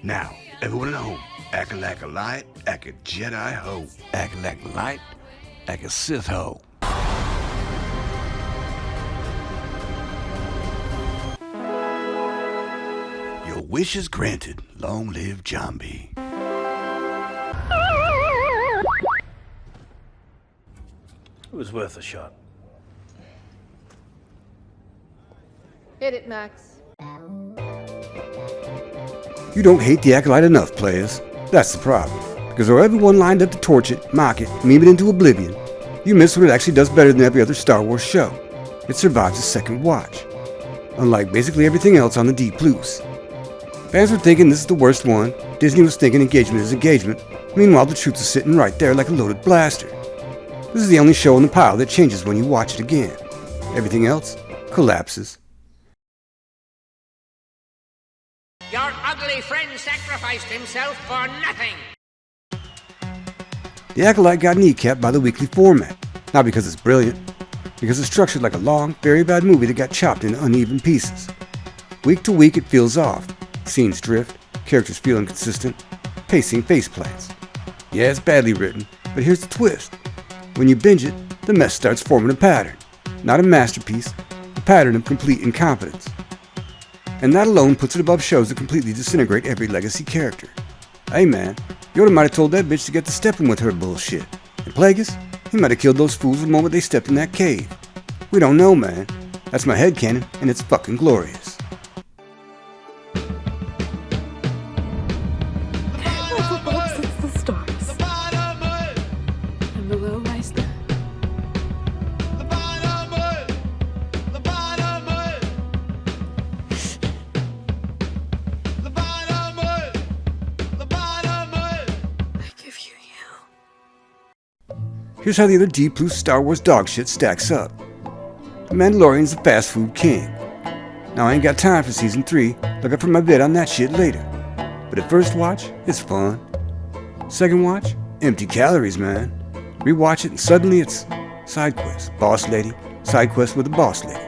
Now, everyone at home, act like a light, act a Jedi ho. Act like light, act a Sith ho. Your wish is granted. Long live John B. It was worth a shot. Hit it, Max. You don't hate the Acolyte enough, players. That's the problem. Because though everyone lined up to torch it, mock it, meme it into oblivion, you miss what it actually does better than every other Star Wars show. It survives a second watch. Unlike basically everything else on the Deep Blues. Fans were thinking this is the worst one, Disney was thinking engagement is engagement, meanwhile the truth is sitting right there like a loaded blaster. This is the only show in the pile that changes when you watch it again. Everything else collapses. Your ugly friend sacrificed himself for nothing. The Acolyte got kneecapped by the weekly format, not because it's brilliant, because it's structured like a long, very bad movie that got chopped into uneven pieces. Week to week it feels off, scenes drift, characters feel inconsistent, pacing faceplants. Yeah, it's badly written, but here's the twist. When you binge it, the mess starts forming a pattern. Not a masterpiece, a pattern of complete incompetence. And that alone puts it above shows that completely disintegrate every legacy character. Hey man, Yoda might have told that bitch to get to stepping with her bullshit. And Plagueis, he might have killed those fools the moment they stepped in that cave. We don't know, man. That's my headcanon, and it's fucking glorious. Up above sits the stars. And below lies the... Here's how the other Deep Blue Star Wars dogshit stacks up. The Mandalorian's the fast food king. Now I ain't got time for season 3, look up for my vid on that shit later. But at first watch, it's fun. Second watch, empty calories, man. Rewatch it and suddenly it's side quest, boss lady, side quest with a boss lady.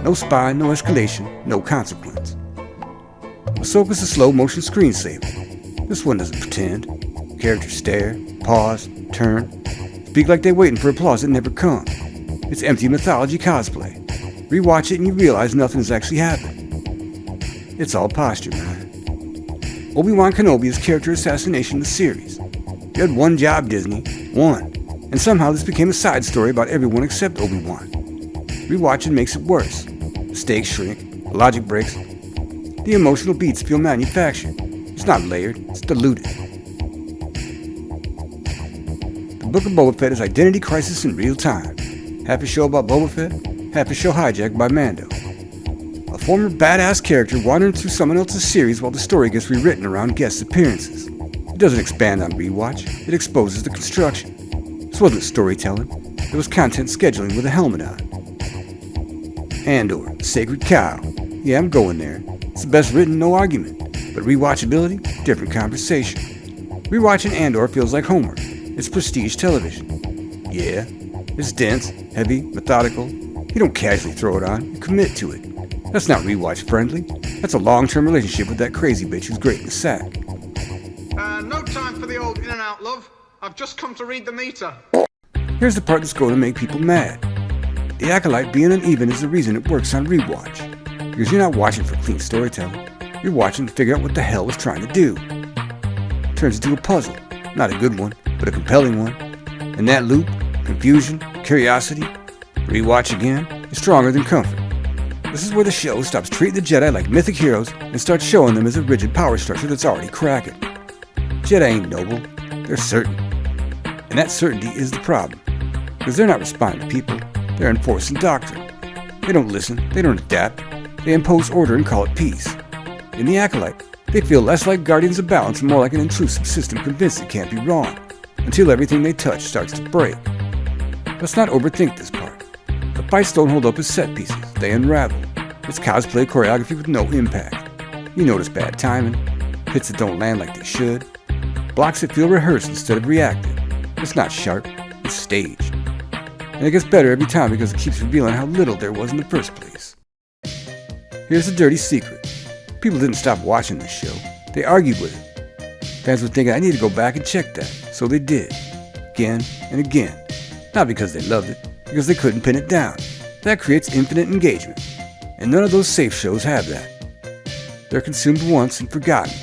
No spy, no escalation, no consequence. Ahsoka's a slow motion screensaver. This one doesn't pretend. Characters stare, pause, turn, speak like they're waiting for applause that never comes. It's empty mythology cosplay. Rewatch it and you realize nothing has actually happened. It's all posture, man. Obi-Wan Kenobi is character assassination in the series. You had one job, Disney. One. And somehow this became a side story about everyone except Obi-Wan. Rewatching makes it worse. The stakes shrink, the logic breaks. The emotional beats feel manufactured. It's not layered, it's diluted. The Book of Boba Fett is identity crisis in real time. Half a show about Boba Fett, half a show hijacked by Mando. A former badass character wandering through someone else's series while the story gets rewritten around guest appearances. It doesn't expand on rewatch, it exposes the construction. This wasn't storytelling, it was content scheduling with a helmet on. Andor, the sacred cow. Yeah, I'm going there. It's the best written, no argument. But rewatchability, different conversation. Rewatching Andor feels like homework. It's prestige television. Yeah, it's dense, heavy, methodical. You don't casually throw it on, you commit to it. That's not rewatch friendly. That's a long-term relationship with that crazy bitch who's great in the sack. No time for the old in and out, love. I've just come to read the meter. Here's the part that's going to make people mad. The Acolyte being uneven is the reason it works on rewatch. Because you're not watching for clean storytelling. You're watching to figure out what the hell it's trying to do. It turns into a puzzle. Not a good one, but a compelling one. And that loop, confusion, curiosity, rewatch again, is stronger than comfort. This is where the show stops treating the Jedi like mythic heroes and starts showing them as a rigid power structure that's already cracking. Jedi ain't noble, they're certain. And that certainty is the problem. Because they're not responding to people, they're enforcing doctrine. They don't listen, they don't adapt, they impose order and call it peace. In the Acolyte, they feel less like guardians of balance and more like an intrusive system convinced it can't be wrong, until everything they touch starts to break. Let's not overthink this part. The fights don't hold up as set pieces, they unravel. It's cosplay choreography with no impact. You notice bad timing, hits that don't land like they should, blocks that feel rehearsed instead of reactive. It's not sharp, it's staged. And it gets better every time because it keeps revealing how little there was in the first place. Here's the dirty secret. People didn't stop watching this show. They argued with it. Fans were thinking, I need to go back and check that. So they did. Again and again. Not because they loved it, because they couldn't pin it down. That creates infinite engagement. And none of those safe shows have that. They're consumed once and forgotten.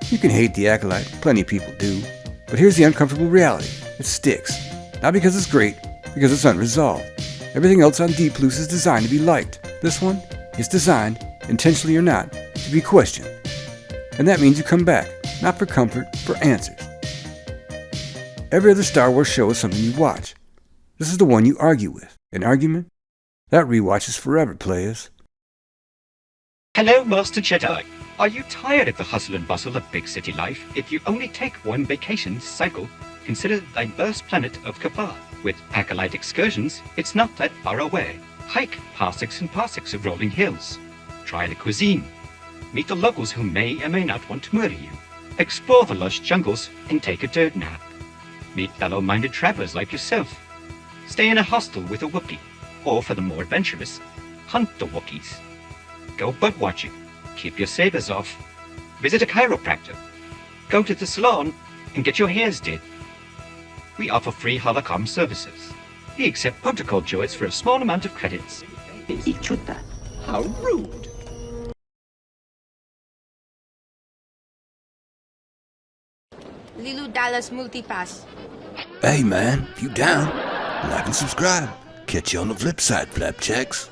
You can hate The Acolyte, plenty of people do. But here's the uncomfortable reality. It sticks. Not because it's great, because it's unresolved. Everything else on D Plus is designed to be liked. This one is designed, intentionally or not, to be questioned. And that means you come back, not for comfort, for answers. Every other Star Wars show is something you watch. This is the one you argue with. An argument? That rewatch is forever, players. Hello, Master Jedi. Are you tired of the hustle and bustle of big city life? If you only take one vacation cycle, consider the diverse planet of Kapar. With Acolyte excursions, it's not that far away. Hike parsecs and parsecs of rolling hills. Try the cuisine. Meet the locals who may or may not want to murder you. Explore the lush jungles and take a dirt nap. Meet fellow-minded travelers like yourself. Stay in a hostel with a Wookiee. Or for the more adventurous, hunt the Wookiees. Go bud watching. Keep your sabers off. Visit a chiropractor. Go to the salon and get your hairs did. We offer free holocom services. We accept protocol droids for a small amount of credits. How rude! Lilu Dallas Multipass. Hey man, if you down, like and subscribe. Catch you on the flip side, flapjacks.